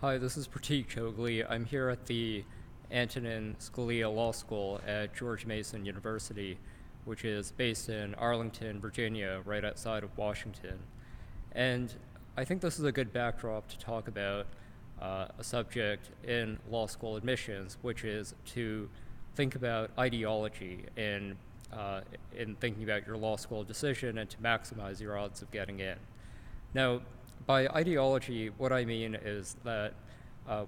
Hi, this is Pratik Chogli. I'm here at the Antonin Scalia Law School at George Mason University, which is based in Arlington, Virginia, right outside of Washington. And I think this is a good backdrop to talk about a subject in law school admissions, which is to think about ideology in thinking about your law school decision and to maximize your odds of getting in. Now, by ideology, what I mean is that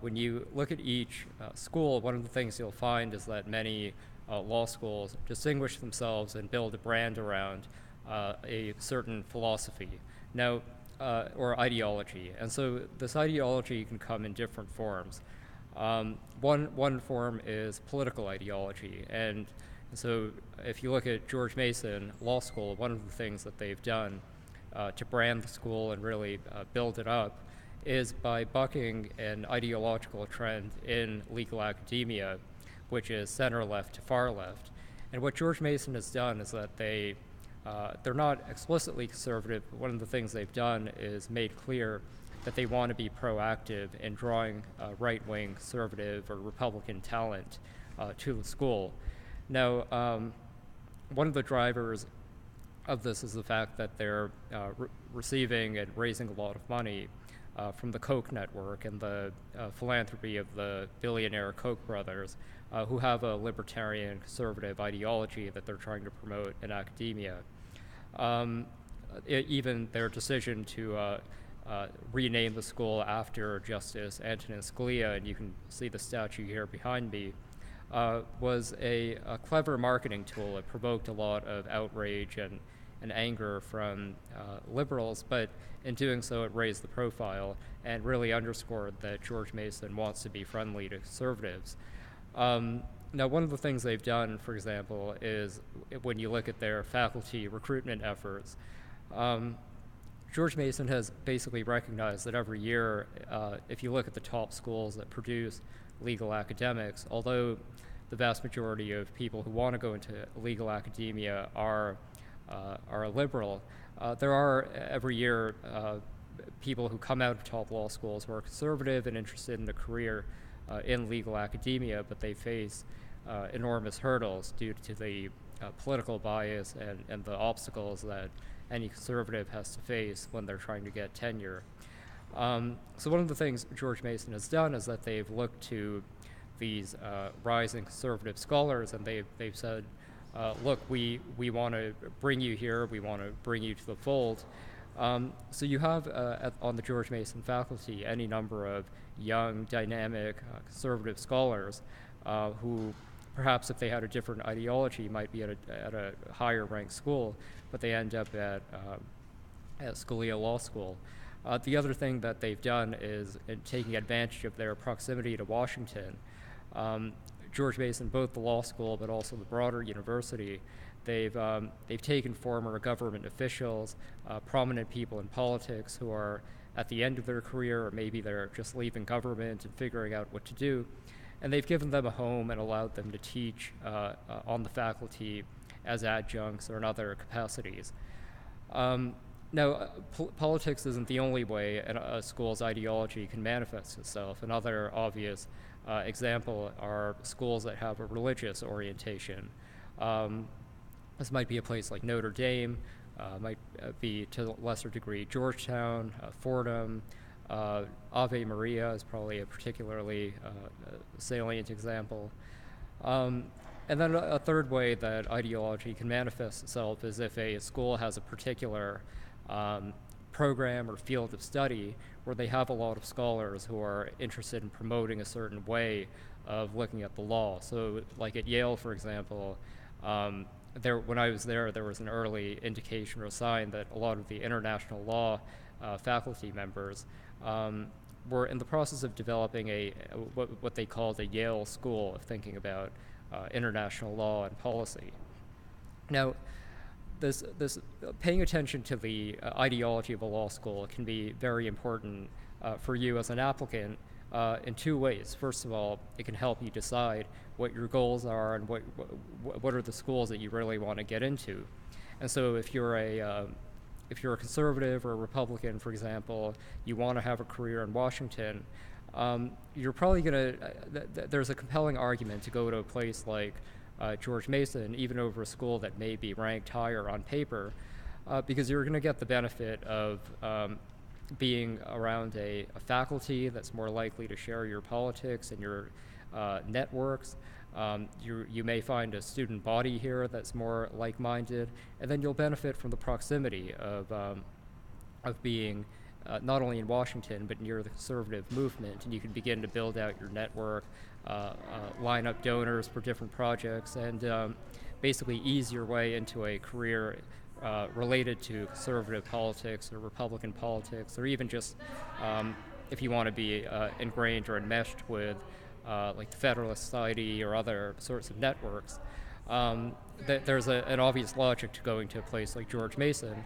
when you look at each school, one of the things you'll find is that many law schools distinguish themselves and build a brand around a certain philosophy now, or ideology. And so this ideology can come in different forms. One form is political ideology. And so if you look at George Mason Law School, one of the things that they've done to brand the school and really build it up is by bucking an ideological trend in legal academia, which is center left to far left. And what George Mason has done is that they're not explicitly conservative, but one of the things they've done is made clear that they want to be proactive in drawing right-wing conservative or Republican talent to the school. Now, one of the drivers of this is the fact that they're receiving and raising a lot of money from the Koch network and the philanthropy of the billionaire Koch brothers, who have a libertarian conservative ideology that they're trying to promote in academia. Even their decision to rename the school after Justice Antonin Scalia, and you can see the statue here behind me, was a clever marketing tool. It provoked a lot of outrage and anger from liberals, but in doing so, it raised the profile and really underscored that George Mason wants to be friendly to conservatives. Now, one of the things they've done, for example, is when you look at their faculty recruitment efforts, George Mason has basically recognized that every year, if you look at the top schools that produce legal academics, although the vast majority of people who want to go into legal academia are liberal, there are every year people who come out of top law schools who are conservative and interested in a career in legal academia, but they face enormous hurdles due to the political bias and the obstacles that any conservative has to face when they're trying to get tenure. So one of the things George Mason has done is that they've looked to these rising conservative scholars and they've said, look, we want to bring you here, we want to bring you to the fold. So you have on the George Mason faculty any number of young, dynamic, conservative scholars who perhaps if they had a different ideology might be at a higher ranked school, but they end up at Scalia Law School. The other thing that they've done is in taking advantage of their proximity to Washington. George Mason, both the law school but also the broader university, they've taken former government officials, prominent people in politics who are at the end of their career, or maybe they're just leaving government and figuring out what to do, and they've given them a home and allowed them to teach on the faculty as adjuncts or in other capacities. Now, politics isn't the only way a school's ideology can manifest itself. Another obvious example are schools that have a religious orientation. This might be a place like Notre Dame, might be to a lesser degree Georgetown, Fordham. Ave Maria is probably a particularly salient example. And then a third way that ideology can manifest itself is if a school has a particular program or field of study where they have a lot of scholars who are interested in promoting a certain way of looking at the law. So like at Yale, for example, when I was there was an early indication or sign that a lot of the international law faculty members were in the process of developing what they called a Yale school of thinking about international law and policy. Now, this paying attention to the ideology of a law school can be very important for you as an applicant in two ways. First of all, it can help you decide what your goals are and what are the schools that you really want to get into. And so if you're a conservative or a Republican, for example, you want to have a career in Washington, you're probably going to, there's a compelling argument to go to a place like George Mason, even over a school that may be ranked higher on paper, because you're going to get the benefit of being around a faculty that's more likely to share your politics and your networks. You may find a student body here that's more like-minded, and then you'll benefit from the proximity of being not only in Washington, but near the conservative movement, and you can begin to build out your network, line up donors for different projects, and basically ease your way into a career related to conservative politics or Republican politics, or even just if you want to be ingrained or enmeshed with like the Federalist Society or other sorts of networks. There's an obvious logic to going to a place like George Mason.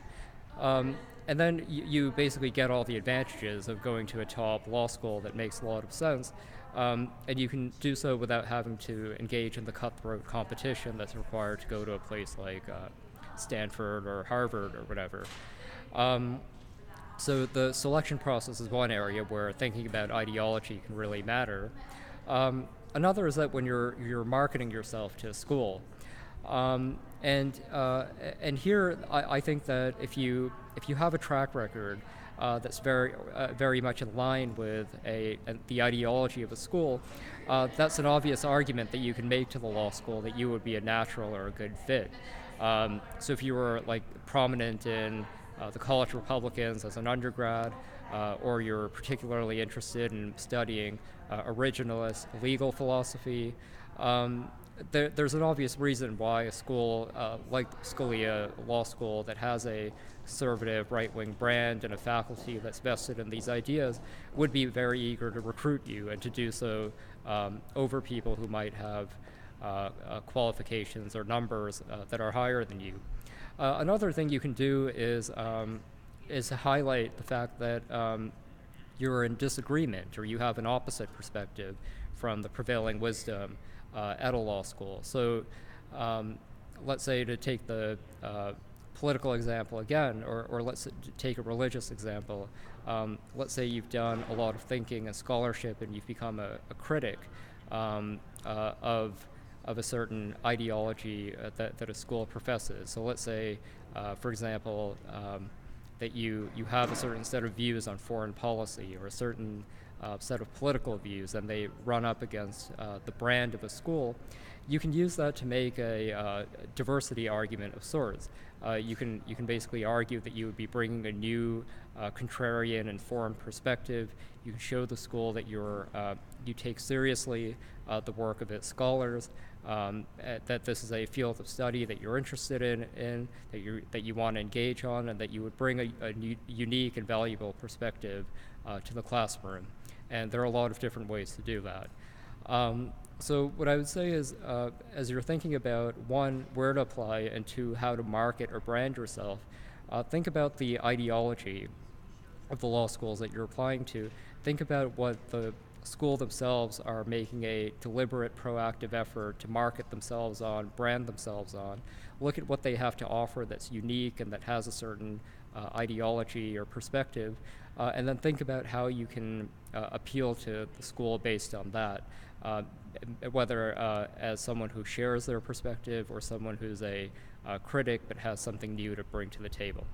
And then you basically get all the advantages of going to a top law school that makes a lot of sense. And you can do so without having to engage in the cutthroat competition that's required to go to a place like Stanford or Harvard or whatever. So the selection process is one area where thinking about ideology can really matter. Another is that when you're marketing yourself to a school, and here I think that if you have a track record that's very much in line with the ideology of a school, that's an obvious argument that you can make to the law school that you would be a natural or a good fit. So if you were like prominent in the college Republicans as an undergrad, or you're particularly interested in studying originalist legal philosophy, there's an obvious reason why a school like Scalia Law School that has a conservative right-wing brand and a faculty that's vested in these ideas would be very eager to recruit you and to do so over people who might have qualifications or numbers that are higher than you. Another thing you can do is to highlight the fact that you're in disagreement or you have an opposite perspective from the prevailing wisdom at a law school. So let's say, to take the political example again, or let's take a religious example. Let's say you've done a lot of thinking and scholarship and you've become a critic of a certain ideology that a school professes. So let's say, for example, that you have a certain set of views on foreign policy or a certain set of political views, and they run up against the brand of a school. You can use that to make a diversity argument of sorts. You can basically argue that you would be bringing a new contrarian and foreign perspective. You can show the school that you take seriously the work of its scholars, that this is a field of study that you're interested in that you want to engage on, and that you would bring a unique and valuable perspective to the classroom. And there are a lot of different ways to do that. So what I would say is, as you're thinking about, one, where to apply, and two, how to market or brand yourself, think about the ideology of the law schools that you're applying to. Think about what the school themselves are making a deliberate, proactive effort to market themselves on, brand themselves on. Look at what they have to offer that's unique and that has a certain ideology or perspective, and then think about how you can appeal to the school based on that, whether as someone who shares their perspective or someone who's a critic but has something new to bring to the table.